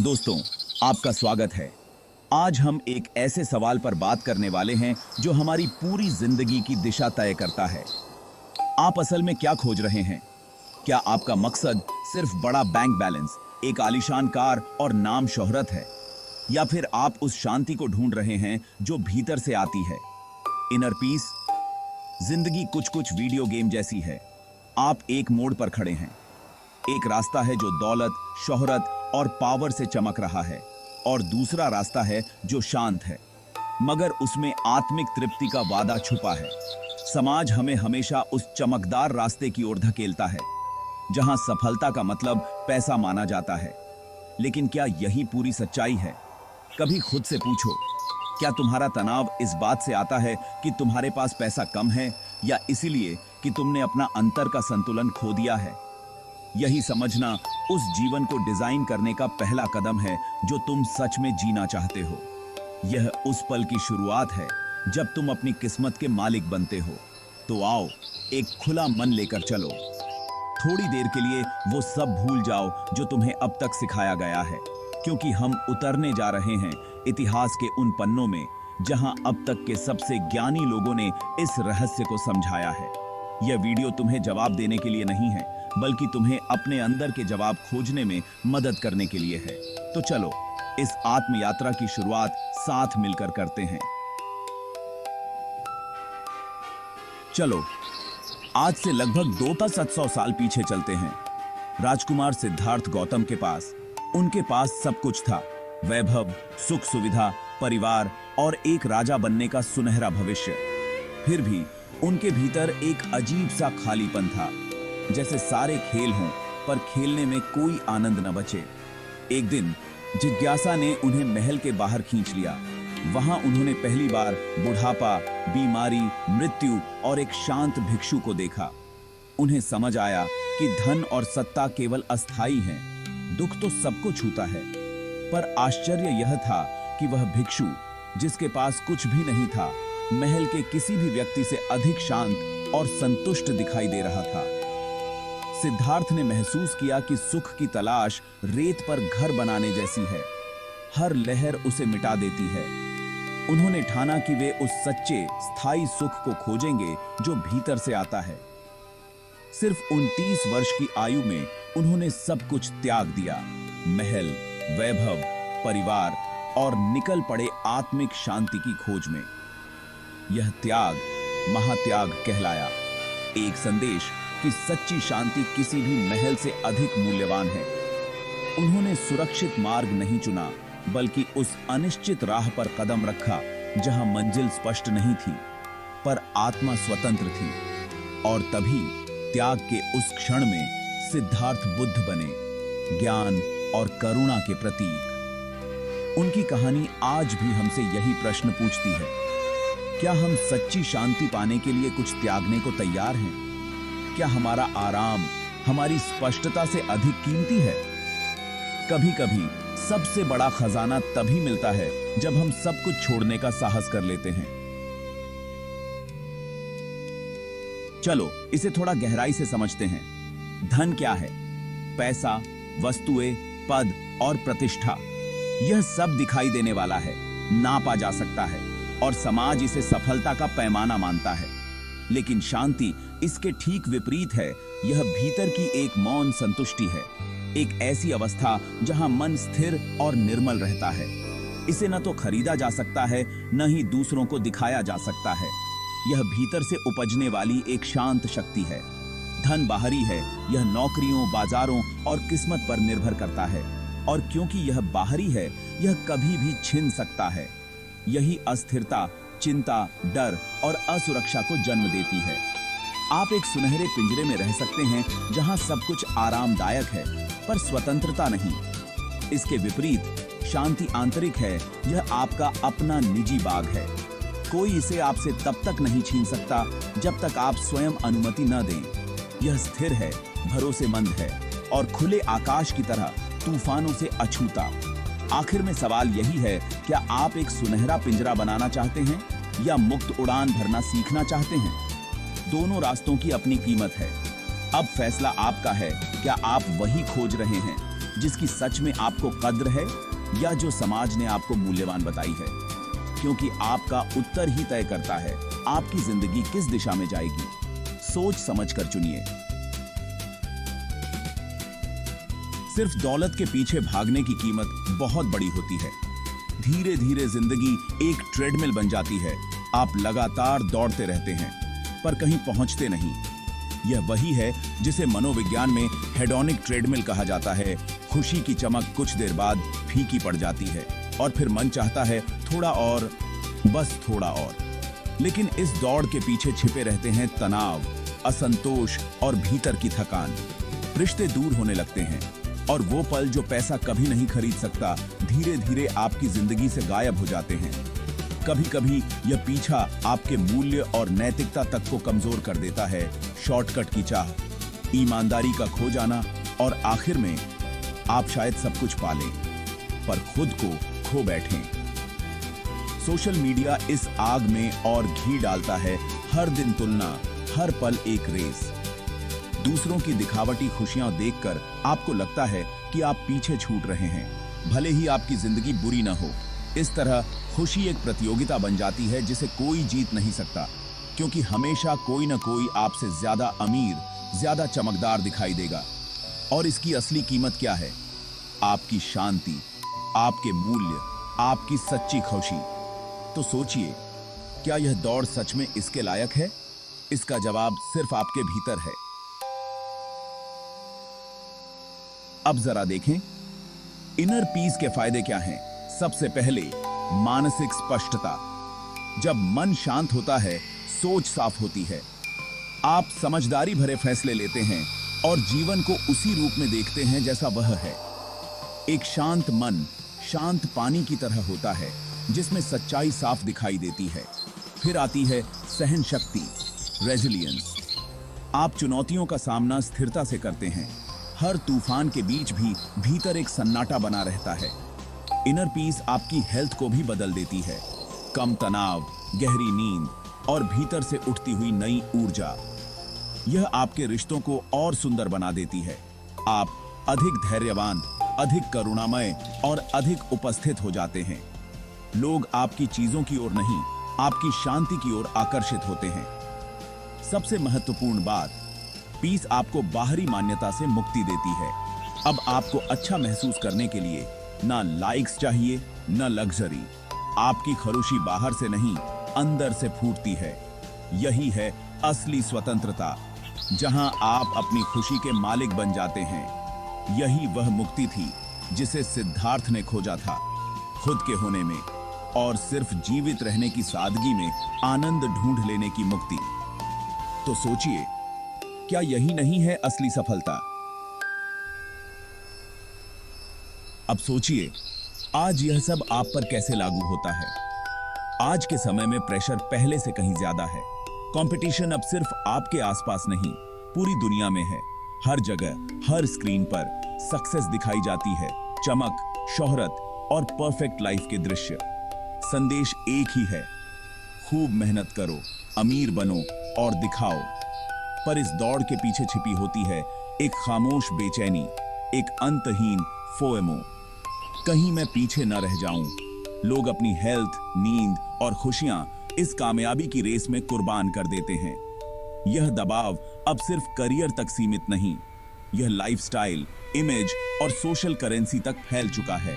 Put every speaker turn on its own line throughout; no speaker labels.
दोस्तों, आपका स्वागत है। आज हम एक ऐसे सवाल पर बात करने वाले हैं जो हमारी पूरी जिंदगी की दिशा तय करता है। आप असल में क्या खोज रहे हैं? क्या आपका मकसद सिर्फ बड़ा बैंक बैलेंस, एक आलीशान कार और नाम शोहरत है, या फिर आप उस शांति को ढूंढ रहे हैं जो भीतर से आती है? Inner peace. जिंदगी कुछ कुछ वीडियो गेम जैसी है। आप एक मोड़ पर खड़े हैं। एक रास्ता है जो दौलत, शोहरत और पावर से चमक रहा है, और दूसरा रास्ता है जो शांत है, मगर उसमें आत्मिक तृप्ति का वादा छुपा है। समाज हमें हमेशा उस चमकदार रास्ते की ओर धकेलता है जहां सफलता का मतलब पैसा माना जाता है। लेकिन क्या यही पूरी सच्चाई है? कभी खुद से पूछो, क्या तुम्हारा तनाव इस बात से आता है कि तुम्हारे पास पैसा कम है, या इसीलिए कि तुमने अपना अंतर का संतुलन खो दिया है? यही समझना उस जीवन को डिजाइन करने का पहला कदम है जो तुम सच में जीना चाहते हो। यह उस पल की शुरुआत है जब तुम अपनी किस्मत के मालिक बनते हो। तो आओ, एक खुला मन लेकर चलो। थोड़ी देर के लिए वो सब भूल जाओ जो तुम्हें अब तक सिखाया गया है, क्योंकि हम उतरने जा रहे हैं इतिहास के उन पन्नों में जहां अब तक के सबसे ज्ञानी लोगों ने इस रहस्य को समझाया है। यह वीडियो तुम्हें जवाब देने के लिए नहीं है, बल्कि तुम्हें अपने अंदर के जवाब खोजने में मदद करने के लिए है। तो चलो, इस आत्म यात्रा की शुरुआत साथ मिलकर करते हैं। चलो, आज से लगभग 2700 साल पीछे चलते हैं। राजकुमार सिद्धार्थ गौतम के पास उनके पास सब कुछ था। वैभव, सुख सुविधा, परिवार और एक राजा बनने का सुनहरा भविष्य। फिर भी उनके भीतर एक अजीब सा खालीपन था, जैसे सारे खेल हों पर खेलने में कोई आनंद न बचे। एक दिन जिज्ञासा ने उन्हें महल के बाहर खींच लिया। वहां उन्होंने पहली बार बुढ़ापा, बीमारी, मृत्यु और एक शांत भिक्षु को देखा। उन्हें समझ आया कि धन और सत्ता केवल अस्थाई हैं। दुख तो सबको छूता है, पर आश्चर्य यह था कि वह भिक्षु, जिसके पास कुछ भी नहीं था, महल के किसी भी व्यक्ति से अधिक शांत और संतुष्ट दिखाई दे रहा था। सिद्धार्थ ने महसूस किया कि सुख की तलाश रेत पर घर बनाने जैसी है। हर लहर उसे मिटा देती है। उन्होंने ठाना कि वे उस सच्चे, स्थायी सुख को खोजेंगे जो भीतर से आता है। सिर्फ 29 वर्ष की आयु में उन्होंने सब कुछ त्याग दिया, महल, वैभव, परिवार, और निकल पड़े आत्मिक शांति की खोज में। यह त्याग महात्याग कहलाया। एक संदेश कि सच्ची शांति किसी भी महल से अधिक मूल्यवान है। उन्होंने सुरक्षित मार्ग नहीं चुना, बल्कि उस अनिश्चित राह पर कदम रखा जहां मंजिल स्पष्ट नहीं थी, पर आत्मा स्वतंत्र थी। और तभी त्याग के उस क्षण में सिद्धार्थ बुद्ध बने, ज्ञान और करुणा के प्रतीक। उनकी कहानी आज भी हमसे यही प्रश्न पूछती है, क्या हम सच्ची शांति पाने के लिए कुछ त्यागने को तैयार हैं? क्या हमारा आराम हमारी स्पष्टता से अधिक कीमती है? कभी कभी सबसे बड़ा खजाना तभी मिलता है जब हम सब कुछ छोड़ने का साहस कर लेते हैं। चलो, इसे थोड़ा गहराई से समझते हैं। धन क्या है? पैसा, वस्तुएं, पद और प्रतिष्ठा। यह सब दिखाई देने वाला है, नापा जा सकता है, और समाज इसे सफलता का पैमाना मानता है। लेकिन शांति इसके ठीक विपरीत है। यह भीतर की एक मौन संतुष्टि है, एक ऐसी अवस्था जहां मन स्थिर और निर्मल रहता है। इसे न तो खरीदा जा सकता है, न ही दूसरों को दिखाया जा सकता है। यह भीतर से उपजने वाली एक शांत शक्ति है। धन बाहरी है, यह नौकरियों, बाजारों और किस्मत पर निर्भर करता है, और क्योंकि यह बाहरी है, यह कभी भी छिन सकता है। यही अस्थिरता, चिंता, डर और असुरक्षा को जन्म देती है। आप एक सुनहरे पिंजरे में रह सकते हैं जहां सब कुछ आरामदायक है, पर स्वतंत्रता नहीं। इसके विपरीत शांति आंतरिक है। यह आपका अपना निजी बाग है। कोई इसे आपसे तब तक नहीं छीन सकता जब तक आप स्वयं अनुमति न दें। यह स्थिर है, भरोसेमंद है, और खुले आकाश की तरह तूफानों से अछूता। आखिर में सवाल यही है, क्या आप एक सुनहरा पिंजरा बनाना चाहते हैं या मुक्त उड़ान भरना सीखना चाहते हैं? दोनों रास्तों की अपनी कीमत है। अब फैसला आपका है, क्या आप वही खोज रहे हैं जिसकी सच में आपको कद्र है या जो समाज ने आपको मूल्यवान बताई है? क्योंकि आपका उत्तर ही तय करता है आपकी जिंदगी किस दिशा में जाएगी। सोच समझकर चुनिए। सिर्फ दौलत के पीछे भागने की कीमत बहुत बड़ी होती है। धीरे धीरे जिंदगी एक ट्रेडमिल बन जाती है। आप लगातार दौड़ते रहते हैं पर कहीं पहुंचते नहीं। यह वही है जिसे मनोविज्ञान में हेडोनिक ट्रेडमिल कहा जाता है। खुशी की चमक कुछ देर बाद फीकी पड़ जाती है और फिर मन चाहता है थोड़ा और, बस थोड़ा और। लेकिन इस दौड़ के पीछे छिपे रहते हैं तनाव, असंतोष और भीतर की थकान। रिश्ते दूर होने लगते हैं और वो पल जो पैसा कभी नहीं खरीद सकता धीरे धीरे आपकी जिंदगी से गायब हो जाते हैं। कभी कभी यह पीछा आपके मूल्य और नैतिकता तक को कमजोर कर देता है। शॉर्टकट की चाह, ईमानदारी का खो जाना और आखिर में आप शायद सब कुछ पालें पर खुद को खो बैठें। सोशल मीडिया इस आग में और घी डालता है। हर दिन तुलना, हर पल एक रेस। दूसरों की दिखावटी खुशियां देखकर आपको लगता है कि आप पीछे छूट रहे हैं, भले ही आपकी जिंदगी बुरी न हो। इस तरह खुशी एक प्रतियोगिता बन जाती है जिसे कोई जीत नहीं सकता, क्योंकि हमेशा कोई न कोई आपसे ज्यादा अमीर, ज्यादा चमकदार दिखाई देगा। और इसकी असली कीमत क्या है? आपकी शांति, आपके मूल्य, आपकी सच्ची खुशी। तो सोचिए, क्या यह दौड़ सच में इसके लायक है? इसका जवाब सिर्फ आपके भीतर है। अब जरा देखें इनर पीस के फायदे क्या हैं। सबसे पहले मानसिक स्पष्टता। जब मन शांत होता है, सोच साफ होती है। आप समझदारी भरे फैसले लेते हैं और जीवन को उसी रूप में देखते हैं जैसा वह है। एक शांत मन शांत पानी की तरह होता है जिसमें सच्चाई साफ दिखाई देती है। फिर आती है सहन शक्ति, रेजिलियंस। आप चुनौतियों का सामना स्थिरता से करते हैं। हर तूफान के बीच भी भीतर एक सन्नाटा बना रहता है। इनर पीस आपकी हेल्थ को भी बदल देती है। कम तनाव, गहरी नींद और भीतर से उठती हुई नई ऊर्जा। यह आपके रिश्तों को और सुंदर बना देती है। आप अधिक धैर्यवान, अधिक करुणामय और अधिक उपस्थित हो जाते हैं। लोग आपकी चीजों की ओर नहीं, आपकी शांति की ओर आकर्षित होते हैं। सबसे महत्वपूर्ण बात, पीस आपको बाहरी मान्यता से मुक्ति देती है। अब आपको अच्छा महसूस करने के लिए ना लाइक्स चाहिए, ना लग्जरी। आपकी खुशी बाहर से नहीं, अंदर से फूटती है। यही है असली स्वतंत्रता, जहां आप अपनी खुशी के मालिक बन जाते हैं। यही वह मुक्ति थी जिसे सिद्धार्थ ने खोजा था, खुद के होने में और सिर्फ जीवित रहने की सादगी में आनंद ढूंढ लेने की मुक्ति। तो सोचिए, क्या यही नहीं है असली सफलता? अब सोचिए, आज यह सब आप पर कैसे लागू होता है। आज के समय में प्रेशर पहले से कहीं ज्यादा है। कंपटीशन अब सिर्फ आपके आसपास नहीं, पूरी दुनिया में है। हर जगह, हर स्क्रीन पर सक्सेस दिखाई जाती है, चमक, शोहरत और परफेक्ट लाइफ के दृश्य। संदेश एक ही है, खूब मेहनत करो, अमीर बनो और दिखाओ। पर इस दौड़ के पीछे छिपी होती है एक खामोश बेचैनी, एक अंतहीन फोएमो। कहीं मैं पीछे न रह जाऊं। लोग अपनी हेल्थ, नींद और खुशियां इस कामयाबी की रेस में कुर्बान कर देते हैं। यह दबाव अब सिर्फ करियर तक सीमित नहीं, यह लाइफस्टाइल, इमेज और सोशल करेंसी तक फैल चुका है।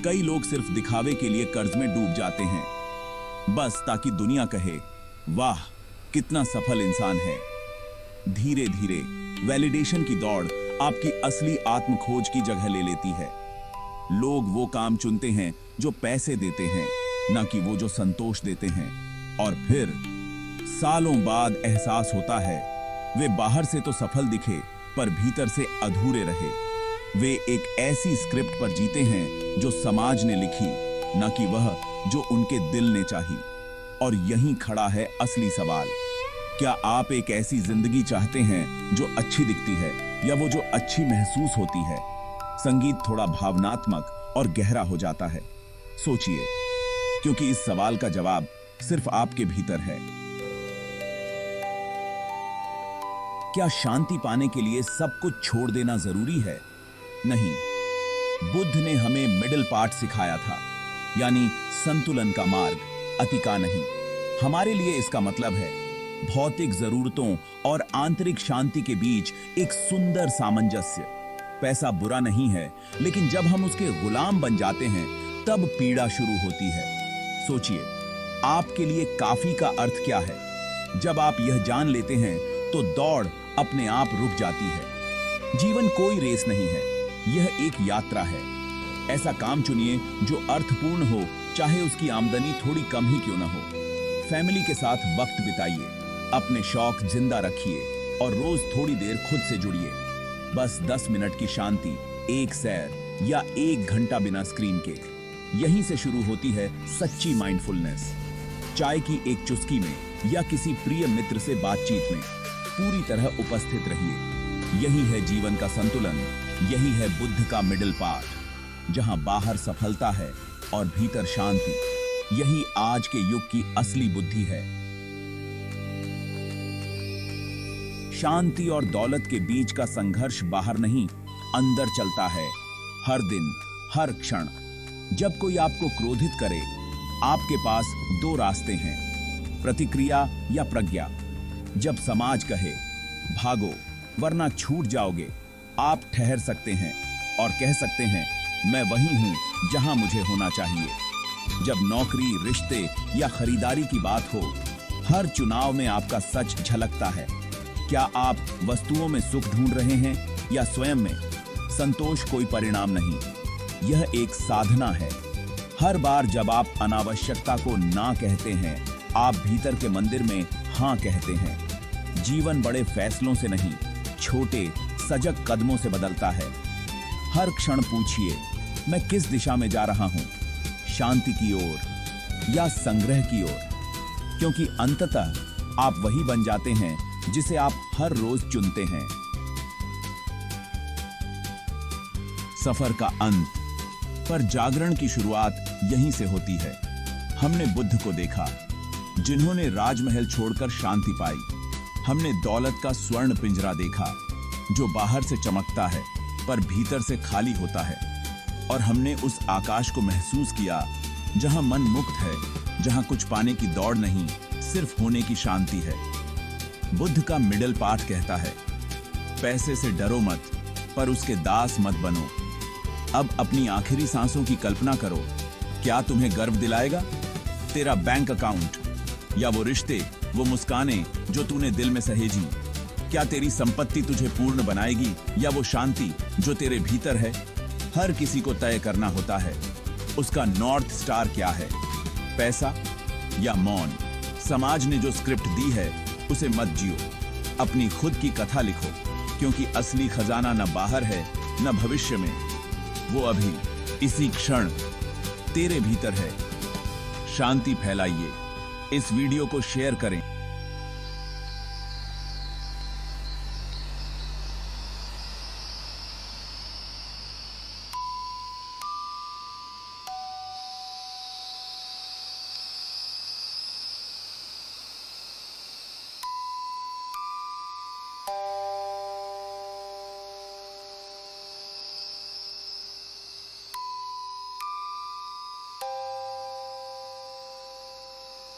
कई लोग सिर्फ दिखावे के लिए कर्ज में डूब जाते हैं, बस ताकि दुनिया कहे, वाह कितना सफल इंसान है। धीरे धीरे वैलिडेशन की दौड़ आपकी असली आत्म खोज की जगह ले लेती है। लोग वो काम चुनते हैं जो पैसे देते हैं, ना कि वो जो संतोष देते हैं। और फिर सालों बाद एहसास होता है, वे बाहर से तो सफल दिखे पर भीतर से अधूरे रहे। वे एक ऐसी स्क्रिप्ट पर जीते हैं जो समाज ने लिखी, ना कि वह जो उनके दिल ने चाही। और यहीं खड़ा है असली सवाल, क्या आप एक ऐसी जिंदगी चाहते हैं जो अच्छी दिखती है या वो जो अच्छी महसूस होती है? संगीत थोड़ा भावनात्मक और गहरा हो जाता है। सोचिए, क्योंकि इस सवाल का जवाब सिर्फ आपके भीतर है। क्या शांति पाने के लिए सब कुछ छोड़ देना जरूरी है? नहीं, बुद्ध ने हमें मिडिल पार्ट सिखाया था, यानी संतुलन का मार्ग, अति का नहीं। हमारे लिए इसका मतलब है भौतिक जरूरतों और आंतरिक शांति के बीच एक सुंदर सामंजस्य। पैसा बुरा नहीं है, लेकिन जब हम उसके गुलाम बन जाते हैं तब पीड़ा शुरू होती है। सोचिए, आपके लिए काफी का अर्थ क्या है? जब आप यह जान लेते हैं तो दौड़ अपने आप रुक जाती है। जीवन कोई रेस नहीं है, यह एक यात्रा है। ऐसा काम चुनिए जो अर्थपूर्ण हो, चाहे उसकी आमदनी थोड़ी कम ही क्यों ना हो। फैमिली के साथ वक्त बिताइए, अपने शौक जिंदा रखिए और रोज थोड़ी देर खुद से जुड़िए। बस 10 मिनट की शांति, एक सैर या 1 घंटा बिना स्क्रीन के, यहीं से शुरू होती है सच्ची माइंडफुलनेस। चाय की एक चुस्की में या किसी प्रिय मित्र से बातचीत में पूरी तरह उपस्थित रहिए। यही है जीवन का संतुलन, यही है बुद्ध का मिडिल पार्ट, जहां बाहर सफलता है और भीतर शांति। यही आज के युग की असली बुद्धि है। शांति और दौलत के बीच का संघर्ष बाहर नहीं, अंदर चलता है, हर दिन, हर क्षण। जब कोई आपको क्रोधित करे, आपके पास 2 रास्ते हैं, प्रतिक्रिया या प्रज्ञा। जब समाज कहे भागो वरना छूट जाओगे, आप ठहर सकते हैं और कह सकते हैं मैं वहीं हूं जहां मुझे होना चाहिए। जब नौकरी, रिश्ते या खरीदारी की बात हो, हर चुनाव में आपका सच झलकता है। क्या आप वस्तुओं में सुख ढूंढ रहे हैं या स्वयं में? संतोष कोई परिणाम नहीं, यह एक साधना है। हर बार जब आप अनावश्यकता को ना कहते हैं, आप भीतर के मंदिर में हाँ कहते हैं। जीवन बड़े फैसलों से नहीं, छोटे सजग कदमों से बदलता है। हर क्षण पूछिए, मैं किस दिशा में जा रहा हूं, शांति की ओर या संग्रह की ओर? क्योंकि अंततः आप वही बन जाते हैं जिसे आप हर रोज चुनते हैं। सफर का अंत, पर जागरण की शुरुआत यहीं से होती है। हमने बुद्ध को देखा, जिन्होंने राजमहल छोड़कर शांति पाई। हमने दौलत का स्वर्ण पिंजरा देखा, जो बाहर से चमकता है पर भीतर से खाली होता है। और हमने उस आकाश को महसूस किया जहां मन मुक्त है, जहां कुछ पाने की दौड़ नहीं, सिर्फ होने की शांति है। बुद्ध का मिडिल पार्ट कहता है, पैसे से डरो मत, पर उसके दास मत बनो। अब अपनी आखिरी सांसों की कल्पना करो। क्या तुम्हें गर्व दिलाएगा? तेरा बैंक अकाउंट या वो रिश्ते, वो मुस्कानें जो तूने दिल में सहेजी? क्या तेरी संपत्ति तुझे पूर्ण बनाएगी या वो शांति जो तेरे भीतर है? हर किसी को तय करना होता है, उसका नॉर्थ स्टार क्या है, पैसा या मौन। समाज ने जो स्क्रिप्ट दी है उसे मत जियो, अपनी खुद की कथा लिखो, क्योंकि असली खजाना न बाहर है न भविष्य में, वो अभी इसी क्षण तेरे भीतर है। शांति फैलाइए, इस वीडियो को शेयर करें